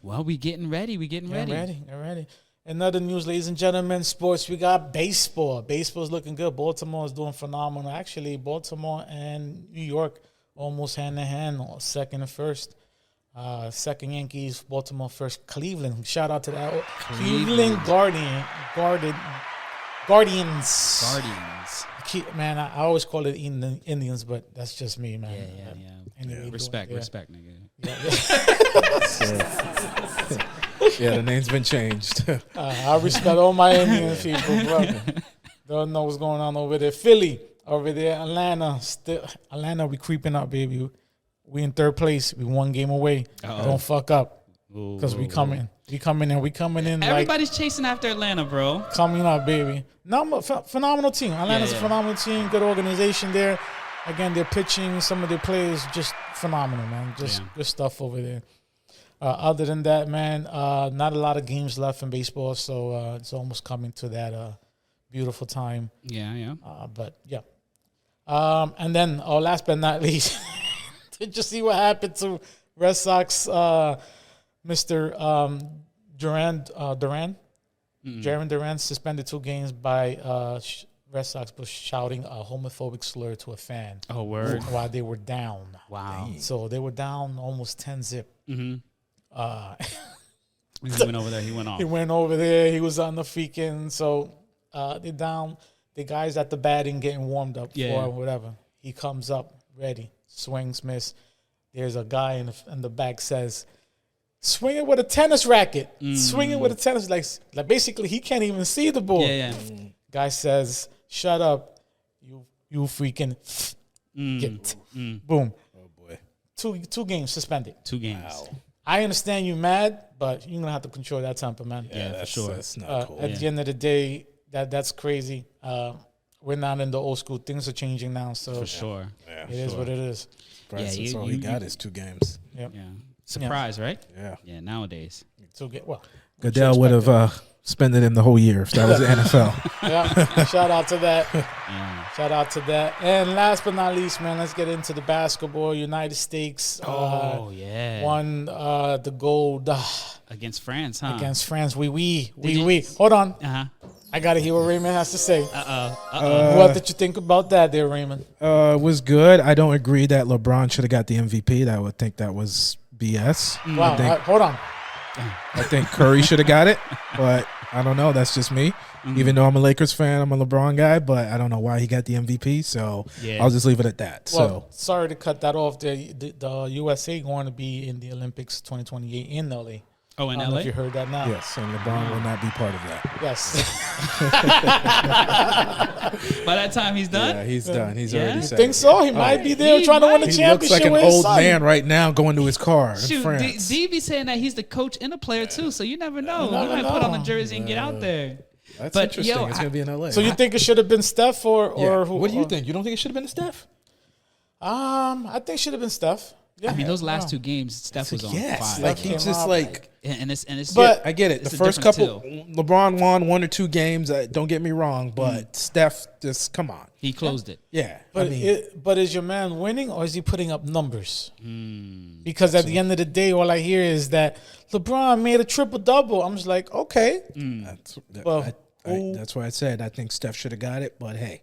Well, we getting ready. Ready. Another news, ladies and gentlemen, sports. We got baseball. Baseball's looking good. Baltimore is doing phenomenal. Actually, Baltimore and New York almost hand in hand, second and first. Second Yankees, Baltimore first. Cleveland. Shout out to that. Cleveland Guardians. Guardians. Man, I always call it Indians, but that's just me, man. Yeah. Anyway, Respect, yeah. nigga. Yeah, the name's been changed. I respect all my Indian people, bro. Don't know what's going on over there. Philly, over there. Atlanta, we creeping up, baby. We in 3rd place. We 1 game away. Don't fuck up, because we coming. We coming in. Everybody's chasing after Atlanta, bro. Coming up, baby. No, phenomenal team. Atlanta's a phenomenal team. Good organization there. Again, their pitching, some of their players, just phenomenal, man. Just good stuff over there. Other than that, man, not a lot of games left in baseball, so it's almost coming to that beautiful time. Yeah. But yeah. And then, last but not least, did you see what happened to Red Sox, Mr. Duran? Jeremy Durant suspended 2 games by Red Sox for shouting a homophobic slur to a fan. Oh, word. While they were down. Wow. So they were down almost 10-0. Mm-hmm. He went over there. He went off. He went over there. He was on the freaking. So they're down. The guy's at the batting getting warmed up for whatever. He comes up ready. Swings, miss. There's a guy in the back says, swing it with a tennis racket. Swing it with a tennis. Like basically, he can't even see the ball. Yeah. Guy says, shut up. You freaking get. Boom. Oh, boy. Two games suspended. 2 games. Wow. I understand you mad, but you're going to have to control that temper, man. Yeah, for sure. That's not cool. At the end of the day, that's crazy. We're not in the old school. Things are changing now, so For sure. Yeah, it is what it is. Bryce, Yeah, that's all he got is 2 games. Yep. Yeah. Surprise, right? Yeah. Yeah, nowadays. Goodell would have spended him the whole year if that was the NFL. Yeah. Shout out to that. Yeah. Shout out to that. And last but not least, man, let's get into the basketball. United States won the gold Against France, huh? against France. Oui. Hold on. Uh-huh. I got to hear what Raymond has to say. Uh-oh. What did you think about that there, Raymond? It was good. I don't agree that LeBron should have got the MVP. I would think that was BS. Wow. Hold on. I think Curry should have got it, but I don't know. That's just me. Even though I'm a Lakers fan, I'm a LeBron guy, but I don't know why he got the MVP, so I'll just leave it at that. Well, sorry to cut that off. The USA going to be in the Olympics 2028 in LA. Oh, in I don't know LA? if you heard that now. yes, and LeBron will not be part of that. Yes. By that time, he's done? Yeah, he's done. He's Yeah? already I said think it. so. He might be there He trying to win the might. He championship looks like an with his old son. man right now going to his car in Shoot, France. D be saying that he's the coach and a player, too, so you never know. He might put on the jersey and get out there. That's But, interesting. yo, It's going to be in LA. So you think it should have been Steph or who? What do you think? You don't think it should have been Steph? I think it should have been Steph. Yeah. I mean, those last 2 games, Steph was on Yes, fire. like he's just like. and it's But- I get it. it's The a first different couple, LeBron won 1 or 2 games. Don't get me wrong, but Steph, just come on. he closed it. Yeah, But but is your man winning or is he putting up numbers? Because at the end of the day, all I hear is that LeBron made a triple double. I'm just like, okay. That's why I said I think Steph should have got it. But hey,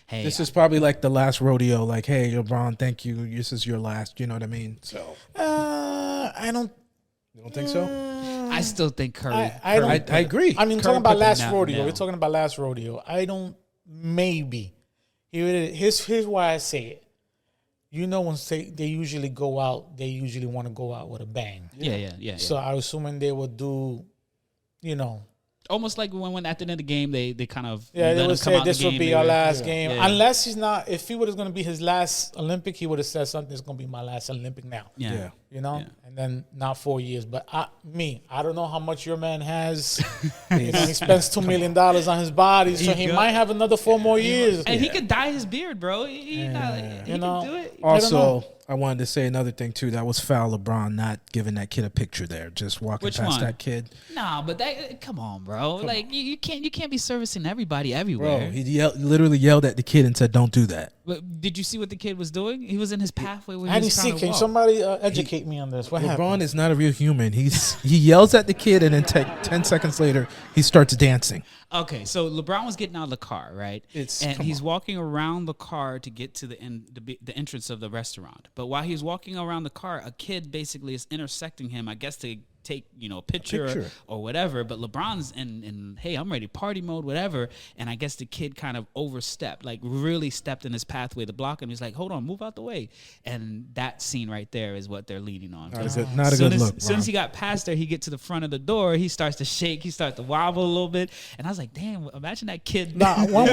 Hey, this is probably like the last rodeo. Like, hey, LeBron, thank you. This is your last. You know what I mean? So I don't. you don't think so? I still think Curry. I don't- I agree. I mean, Curry talking about put them last down rodeo. now. We're talking about last rodeo. I don't. Maybe. Here's why I say it. You know, when they usually go out, they usually want to go out with a bang. Yeah. So I was assuming they would do, Almost like when at the end of the game, they kind of they let him would come say out this the would game. be They our were- last game. Yeah. Unless he's not, if he was going to be his last Olympic, he would have said something. It's going to be my last Olympic now. Yeah. And then not 4 years. But I don't know how much your man has. He spends $2 million on his body, so he might have another 4 more years. And he could dye his beard, bro. He can do it. Also, I wanted to say another thing too. That was foul, LeBron, not giving that kid a picture there, just walking Which past one? that kid. Nah, but come on, bro. You can't be servicing everybody everywhere. Bro, he literally yelled at the kid and said, "Don't do that." But did you see what the kid was doing? He was in his pathway where How he do you was see? trying to Can walk. somebody educate me on this? What LeBron happened? is not a real human. He yells at the kid and then 10 seconds later he starts dancing. Okay, so LeBron was getting out of the car, right? And he's walking around the car to get to the entrance of the restaurant. But while he's walking around the car, a kid basically is intersecting him, I guess, to take a picture or whatever. But LeBron's in hey, I'm ready, party mode, whatever. And I guess the kid kind of overstepped, like really stepped in his pathway to block him. He's like, hold on, move out the way. And that scene right there is what they're leading on. Not a good look. As soon as he got past there, he get to the front of the door. He starts to shake. He starts to wobble a little bit. And I was like, damn, imagine that kid. Nah, when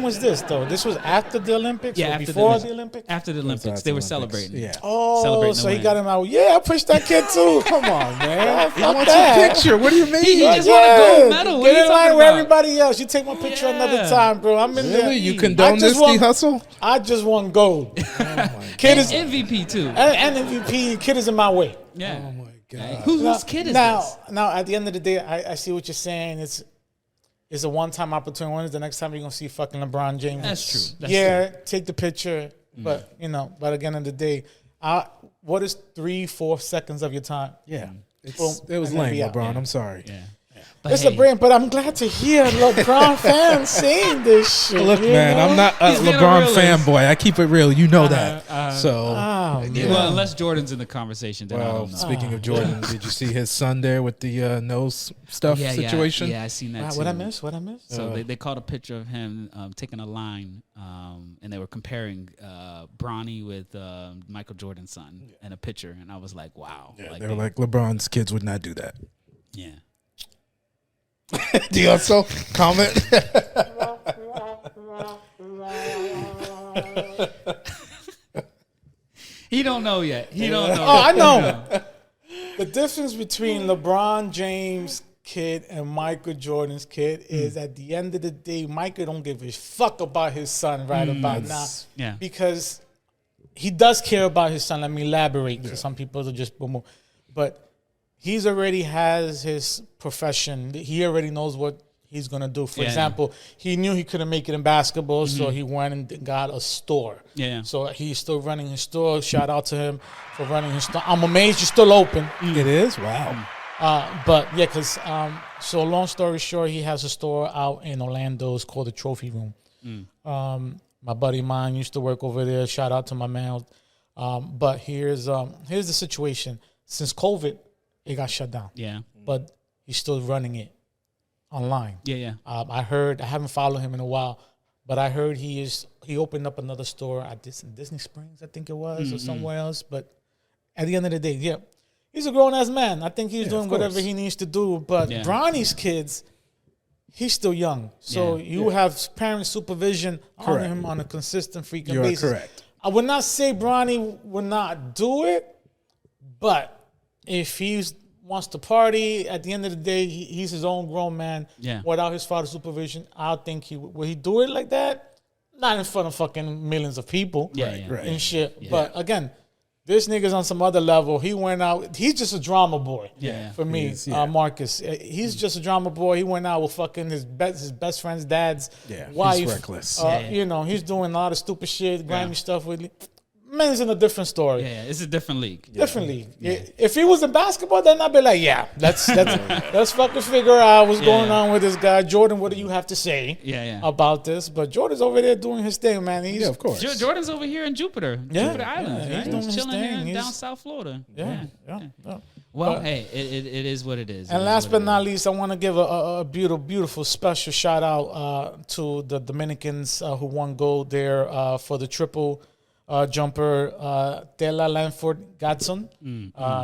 was this though? This was after the Olympics or after before the Olympics? After the Olympics, they were Olympics. celebrating. Yeah. Oh, Celebrating so the he win. got him out. Yeah, I pushed that kid too. Come on, man. He Fuck wants that. a picture. What do you mean? He just won a gold medal. What Get are you in line talking with about? everybody else. You take my picture another time, bro. I'm in there. Really? You condone I just this, won- D Hustle? I just won gold. Kid is MVP too. and MVP. Kid is in my way. Yeah. Oh my God. Right. Whose kid is now, this? Now, at the end of the day, I see what you're saying. It's a one-time opportunity. When is the next time you're gonna see fucking LeBron James? That's true. That's true. Take the picture, but but at the end of the day, what is 3-4 seconds of your time? Yeah. Boom, It was and then lame, be out. LeBron. I'm sorry. Yeah. But It's hey, a brand, but I'm glad to hear LeBron fans saying this shit. Look, you man, know? I'm not a He's being a LeBron realist. fanboy. I keep it real. You know that. So, Oh, yeah. well, unless Jordan's in the conversation, then I Well, don't know. speaking of Jordan, did you see his son there with the nose stuff situation? Yeah, I seen that too. What I miss? So they caught a picture of him taking a line, and they were comparing Bronny with Michael Jordan's son in a picture, and I was like, wow. Yeah, they were like, LeBron's kids would not do that. yeah. Do you also comment? He don't know yet. He don't know. Oh, I know. The difference between LeBron James' kid and Michael Jordan's kid is at the end of the day, Michael don't give a fuck about his son right about now. Yeah. Because he does care about his son. Let me elaborate. Because some people are just boom. But he's already has his profession. He already knows what he's going to do. For example, he knew he couldn't make it in basketball, so he went and got a store. Yeah. So he's still running his store. Shout out to him for running his store. I'm amazed you're still open. It is? Wow. But yeah, because so long story short, he has a store out in Orlando. It's called the Trophy Room. My buddy of mine used to work over there. Shout out to my man. But here's the situation. Since COVID, it got shut down. Yeah. But he's still running it online. Yeah. I heard, I haven't followed him in a while, but I heard he opened up another store at Disney Springs, I think it was, or somewhere else. But at the end of the day, yeah, he's a grown-ass man. I think he's doing whatever he needs to do. But Bronny's kids, he's still young. So you have parent supervision on him on a consistent freaking basis. You're correct. I would not say Bronny would not do it, but if he wants to party, at the end of the day, he's his own grown man. Yeah. Without his father's supervision, I don't think will he do it like that? Not in front of fucking millions of people. And shit. Yeah. But again, this nigga's on some other level. He went out. He's just a drama boy. Yeah. For me, Marcus. He's just a drama boy. He went out with fucking his best friend's dad's wife. He's reckless. You know, he's doing a lot of stupid shit, grimy stuff with. Men's in a different story. Yeah, it's a different league. Different league. Yeah. If he was in basketball, then I'd be like, let's fucking figure out what's going on with this guy. Jordan, what do you have to say about this? But Jordan's over there doing his thing, man. He's, of course. Jordan's over here in Jupiter Island. He's doing his chilling thing. down South Florida. Yeah. Well, hey, it is what it is. And last but not least, I want to give a beautiful special shout out to the Dominicans who won gold there for the triple jumper, Tela Lanford Gadson.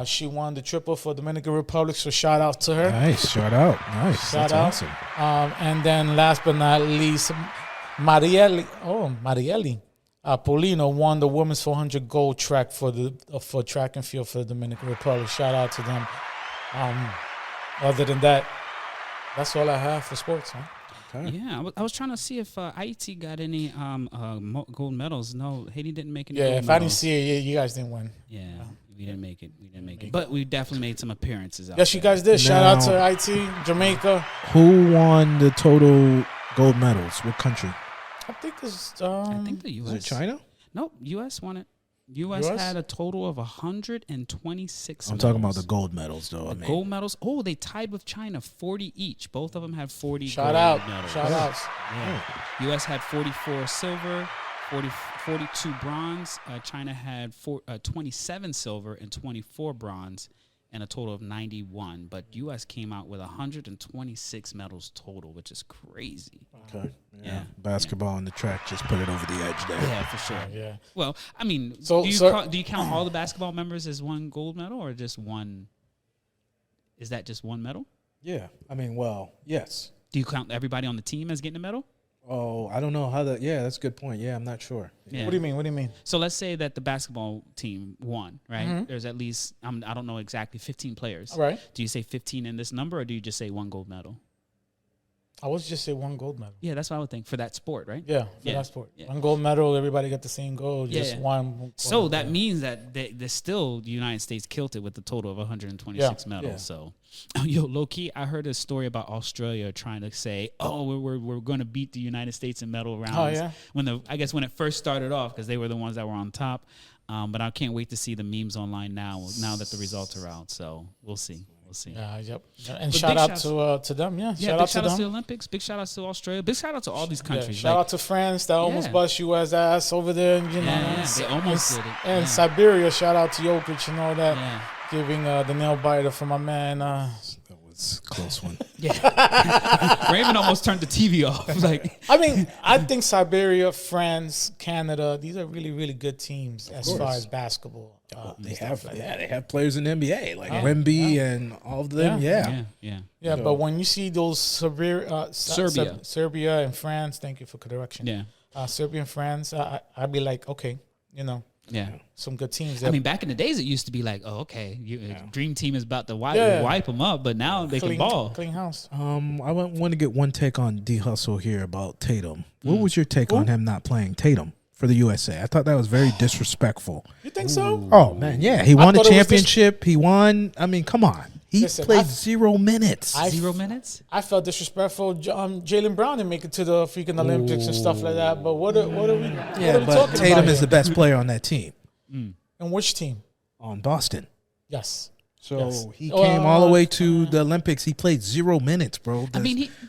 She won the triple for Dominican Republic, so shout out to her. Nice, shout out. Nice, Shout that's out. awesome. And then last but not least, Marielli Polino won the women's 400 gold track for track and field for the Dominican Republic. Shout out to them. Other than that, that's all I have for sports, huh? Yeah, I was trying to see if Haiti got any gold medals. No, Haiti didn't make any. Yeah, gold if medals. I didn't see it, you guys didn't win. Yeah, we didn't make it. But we definitely made some appearances out Yes, there. you guys did. Shout out Now- to IT, Jamaica. Who won the total gold medals? What country? I think it's. I think the Is U.S. it China? Nope, U.S. won it. U.S. US? had a total of 126 I'm talking about the gold medals, though. I mean, gold medals. Oh, they tied with China, 40 each. Both of them had 40 Shout gold out. medals. Shout outs. Yeah. U.S. had 44 silver, 42 bronze. China had 27 silver and 24 bronze, and a total of 91. But U.S. came out with 126 medals total, which is crazy. Okay. Yeah. Basketball on the track just put it over the edge there. Yeah, for sure. Yeah. Well, I mean, So- do you count all the basketball members as one gold medal or just one? Is that just one medal? Yeah. I mean, well, yes. Do you count everybody on the team as getting a medal? Oh, I don't know how that. Yeah, that's a good point. Yeah, I'm not sure. Yeah. What do you mean? So let's say that the basketball team won, right? There's at least, I don't know exactly, 15 players. All right. Do you say 15 in this number or do you just say one gold medal? I was just say one gold medal. Yeah, that's what I would think for that sport, right? Yeah, for Yeah. that sport. Yeah. One gold medal, everybody got the same goal. Just Yeah. one. So that means that they still, the United States killed it with a total of 126 medals. Yeah. So, yo, low key, I heard a story about Australia trying to say, "Oh, we're going to beat the United States in medal rounds." Oh, yeah? When when it first started off, because they were the ones that were on top. But I can't wait to see the memes online now that the results are out. So we'll see. We'll see. Yep. And But shout big out shouts- to them. Yeah, Yeah, shout big out to shout outs to the them. Olympics. Big shout outs to Australia. Big shout out to all these Yeah, countries. shout out to France that almost Yeah. bust U.S. ass over there. You know, Yeah, they almost did it. And Yeah. Siberia, shout out to Jokic and all that. Yeah. Giving the nail biter for my man. That was a close one. Raymond almost turned the TV off. Like, I mean, I think Siberia, France, Canada, these are really, really good teams as far as basketball. They and have, stuff like yeah, that. they have players in the NBA like Wemby and all of them. Yeah. Yeah, but when you see those Serbia and France, thank you for correction. Yeah. Serbia and France, I'd be like, okay, you know, Yeah. some good teams. I mean, back in the days, it used to be like, oh, okay, Dream Team is about to wipe them up, but now they can ball. Clean house. I want to get one take on D Hustle here about Tatum. What was your take on him not playing Tatum for the USA? I thought that was very disrespectful. You think so? Oh man, yeah, he won a thought it was championship. He won. I mean, come on, he Listen, played 0 minutes. 0 minutes? I felt disrespectful. Jalen Brown didn't make it to the freaking Olympics and stuff like that. But what are we but talking Tatum about is here? the best player on that team And which team? on Boston. Yes. So Yes. he came all the way to the Olympics. He played 0 minutes, bro.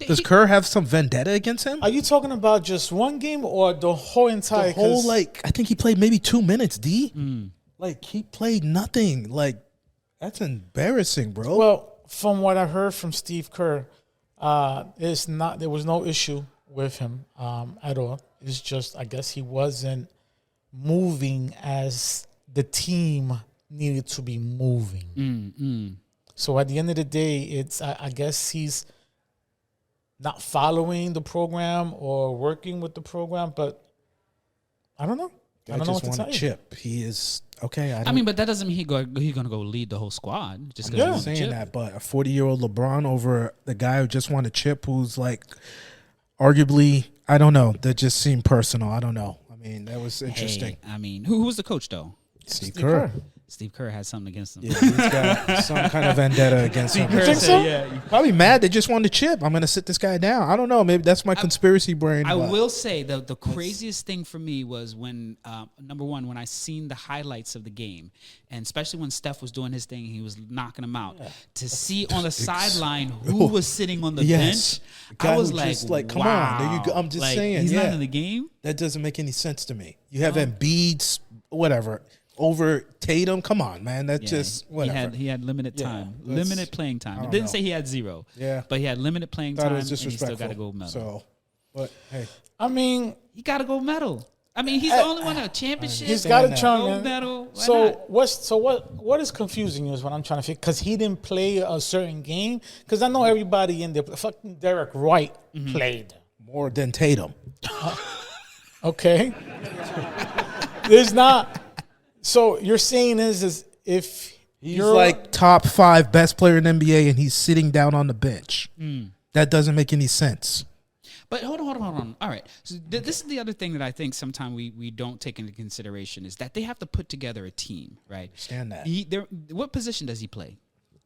Does Kerr have some vendetta against him? Are you talking about just one game or the whole entire? The whole, I think he played maybe 2 minutes, D. Like, he played nothing. Like, that's embarrassing, bro. Well, from what I heard from Steve Kerr, there was no issue with him at all. It's just, I guess he wasn't moving as the team needed to be moving. So at the end of the day, it's I guess he's not following the program or working with the program, but I don't know. I don't know what to tell you. Chip. He is okay. I mean, but that doesn't mean he's going to go lead the whole squad. Just I'm because not saying that, but a 40-year-old LeBron over the guy who just won a chip, who's like, arguably, I don't know. That just seemed personal. I don't know. I mean, that was interesting. Hey, I mean, who was the coach though? Steve Kerr. Steve Kerr had something against him. Yeah, he's got some kind of vendetta against him. You think so? Yeah. Probably mad they just won the chip. I'm going to sit this guy down. I don't know. Maybe that's my conspiracy brain. I but will say the craziest thing for me was when number one, when I seen the highlights of the game, and especially when Steph was doing his thing, he was knocking them out. To see on the sideline who was sitting on the bench, I was like, come wow. on. There you go. I'm just saying. He's not in the game. That doesn't make any sense to me. You have Embiid, whatever, over Tatum. Come on, man. That's just whatever. He had limited time, that's- limited playing time. I It don't didn't know. say he had 0. Yeah. But he had limited playing Thought time, it was and he still disrespectful. got to go medal. So, but hey, I mean, He got to go medal. I mean, he's the only one a championship. he's got a that. chunk. Gold man. medal. Why not? So what is confusing you is what I'm trying to figure, because he didn't play a certain game. Because I know everybody in there. Fucking Derek White played. more than Tatum. Okay. There's not. So you're saying is if He's you're like top 5 best player in NBA, and he's sitting down on the bench. That doesn't make any sense. But hold on. All right. So this is the other thing that I think sometimes we don't take into consideration is that they have to put together a team, right? Understand that. What position does he play?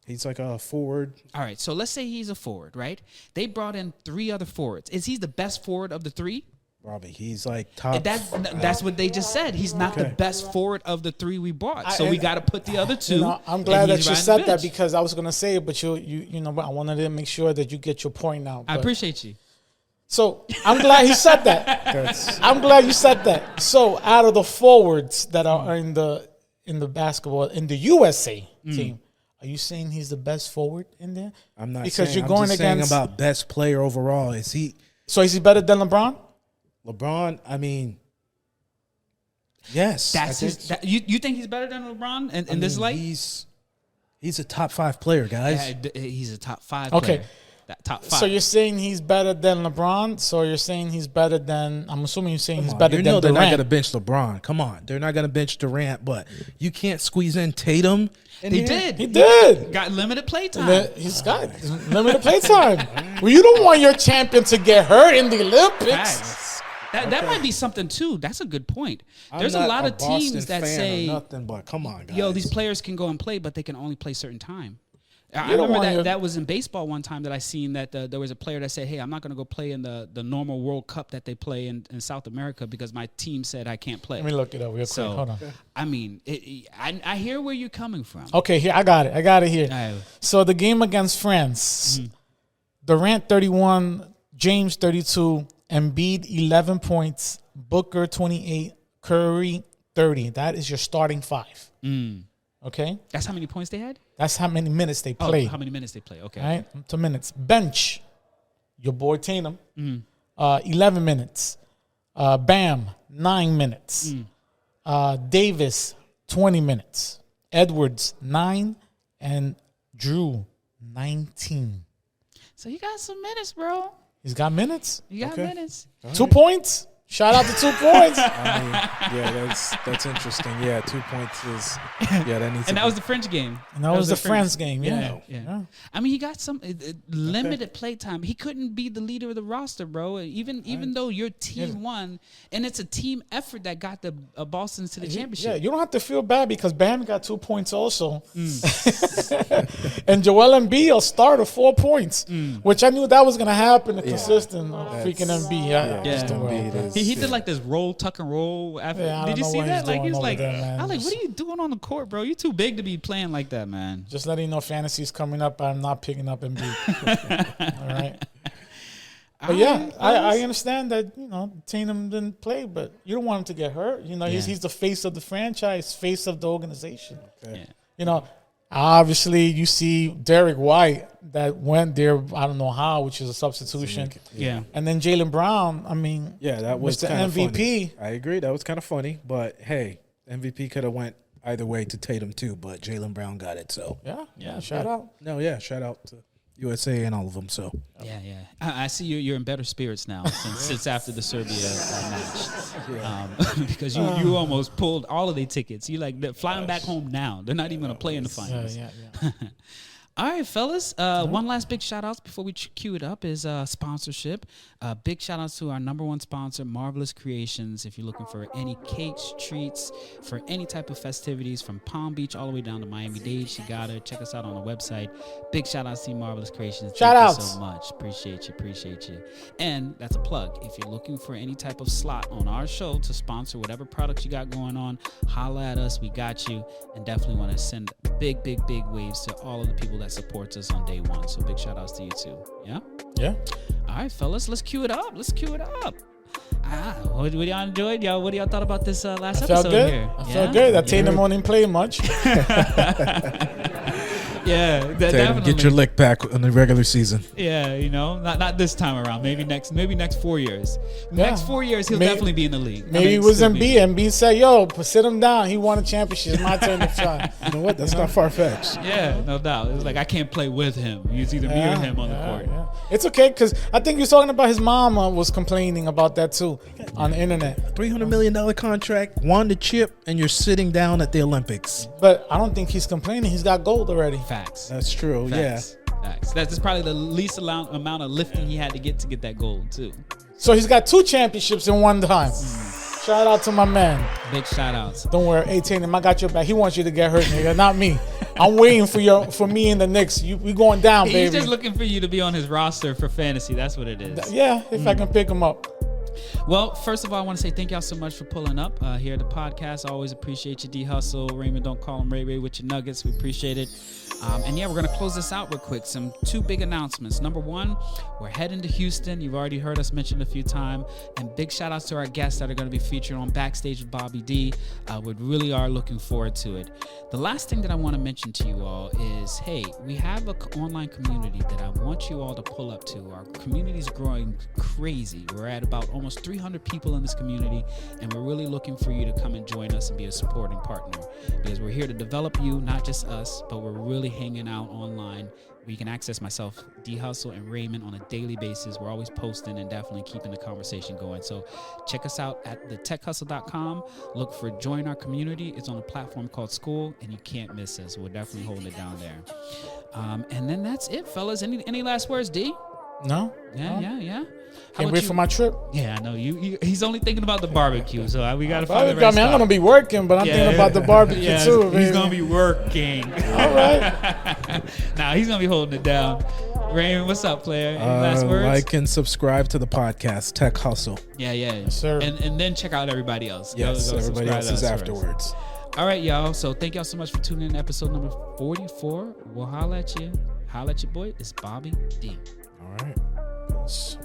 He's like a forward. All right. So let's say he's a forward, right? They brought in 3 other forwards. Is he the best forward of the 3? Robbie, he's like top. That's what they just said. He's not the best forward of the 3 we brought. So we and- got to put the other 2. You know, I'm glad and that he's you riding said the that, bench. because I was gonna say it, but you know, but I wanted to make sure that you get your point out. I But- appreciate you. So I'm glad he said that. I'm glad you said that. So out of the forwards that are in the basketball in the USA team, are you saying he's the best forward in there? I'm not because saying, you're going I'm just saying against. about best player overall. Is he So is he better than LeBron? LeBron? I mean, yes. That's I his. think so. You think he's better than LeBron in this I mean, light? He's a top 5 player, guys. Yeah, he's a top 5. Okay. player. That top 5. So you're saying he's better than LeBron? So you're saying he's better than? I'm assuming you're saying he's better You than know they're not Durant. going to bench LeBron. Come on, they're not going to bench Durant, but you can't squeeze in Tatum. They did. He did. Got limited play time. He's got limited play time. Well, you don't want your champion to get hurt in the Olympics. Facts. That might be something too. That's a good point. There's I'm a not lot of Boston teams that fan or say, nothing, but come on, guys. "Yo, these players can go and play, but they can only play certain time." I remember that was in baseball one time that I seen that there was a player that said, hey, I'm not going to go play in the normal World Cup that they play in South America because my team said I can't play. Let me look it up real quick. Hold on. I mean, I hear where you're coming from. Okay, here, I got it here. Right. So the game against France, Durant 31, James 32, Embiid 11 points, Booker 28, Curry 30. That is your starting five. Okay? That's how many points they had? That's how many minutes they played. How many minutes they play. Okay. All right? 2 minutes. Bench, your boy Tatum, 11 minutes. Bam, 9 minutes. Davis, 20 minutes. Edwards, 9. And Drew, 19. So you got some minutes, bro. He's got minutes. You got minutes. 2 points. Shout out to 2 points. I mean, yeah, that's interesting. Yeah, 2 points is that needs. And that was the French game. And that was the France game. Yeah. I mean, he got some limited play time. He couldn't be the leader of the roster, bro. Even though your team won, and it's a team effort that got the Boston to the championship. Yeah, you don't have to feel bad because Bam got 2 points also. And Joel Embiid will start at 4 points, which I knew that was going to happen. The consistent freaking Embiid. Embiid is. He did like this roll, tuck and roll. Did you see that? Like he's like, I'm like, what are you doing on the court, bro? You're too big to be playing like that, man. Just letting you know, fantasy's coming up. I'm not picking up Embiid. All right. But yeah, I understand that, Tatum didn't play, but you don't want him to get hurt. He's the face of the franchise, face of the organization. Okay. Obviously, you see Derek White that went there, I don't know how, which is a substitution. Yeah. And then Jaylen Brown, I mean, that was the MVP. Funny. I agree. That was kind of funny. But, hey, MVP could have went either way to Tatum, too. But Jaylen Brown got it, so. Yeah, shout out. No, yeah, shout out to USA and all of them, so. Yeah. I see you're in better spirits now since after the Serbia match. Because you almost pulled all of their tickets. You like, they're flying back home now. They're not even going to play in the finals. Yeah. All right, fellas. One last big shout out before we cue it up is sponsorship. Big shout outs to our number one sponsor, Marvelous Creations. If you're looking for any cakes, treats, for any type of festivities from Palm Beach all the way down to Miami-Dade, you gotta check us out on the website. Big shout outs to Marvelous Creations. Thank you so much. Appreciate you. And that's a plug. If you're looking for any type of slot on our show to sponsor whatever products you got going on, holla at us. We got you. And definitely want to send big waves to all of the people that supports us on day one. So big shout outs to you too. Yeah. All right, fellas, let's cue it up. What do y'all enjoyed? What do y'all thought about this last episode here? I felt good. That Tatum won't play much. Yeah, definitely. Get your lick back in the regular season. Yeah, not this time around. Maybe next 4 years. Next 4 years, he'll definitely be in the league. Maybe it was Embiid. Embiid said, "Yo, sit him down. He won a championship. It's my turn to shine." You know what? That's not far fetched. Yeah, no doubt. It's like I can't play with him. It's either me or him on the court. Yeah. It's okay because I think you're talking about his mom was complaining about that too on the internet. $300 million contract, won the chip, and you're sitting down at the Olympics. But I don't think he's complaining. He's got gold already. Facts. That's true. Facts. That's probably the least amount of lifting he had to get that gold too. So he's got 2 championships in one time. Shout out to my man. Big shout outs. Don't worry, 18. I got your back. He wants you to get hurt, nigga, not me. I'm waiting for me in the Knicks. We going down, baby. He's just looking for you to be on his roster for fantasy. That's what it is. Yeah, if I can pick him up. Well, first of all, I want to say thank y'all so much for pulling up here at the podcast. I always appreciate you, D Hustle. Raymond, don't call him Ray with your nuggets. We appreciate it. And yeah, we're going to close this out real quick. 2 big announcements. Number 1, we're heading to Houston. You've already heard us mention it a few times. And big shout outs to our guests that are going to be featured on Backstage with Bobby D. We really are looking forward to it. The last thing that I want to mention to you all is, hey, we have an online community that I want you all to pull up to. Our community is growing crazy. We're at about almost 300 people in this community, and we're really looking for you to come and join us and be a supporting partner, because we're here to develop you, not just us, but we're really hanging out online. You can access myself, D Hustle, and Raymond on a daily basis. We're always posting and definitely keeping the conversation going. So check us out at thetechhustle.com. Look for Join Our Community. It's on a platform called School, and you can't miss us. We're definitely holding it down there. And then that's it, fellas. Any last words, D? No. Yeah. How Can't about wait you? for my trip. Yeah, I know you. He's only thinking about the barbecue, so we gotta find the I right mean, I'm spot. gonna be working, but I'm thinking about the barbecue Yeah, too. He's baby. gonna be working. All right. Nah, he's gonna be holding it down. Raymond, what's up, player? Any last words? Like and subscribe to the podcast, Tech Hustle. Yeah. Yes, sir. And then check out everybody else. Yes, Go everybody subscribe else to is us first. afterwards. All right, y'all. So thank y'all so much for tuning in to episode number 44. We'll holla at you. Holla at your boy. It's Bobby D. All right. Peace.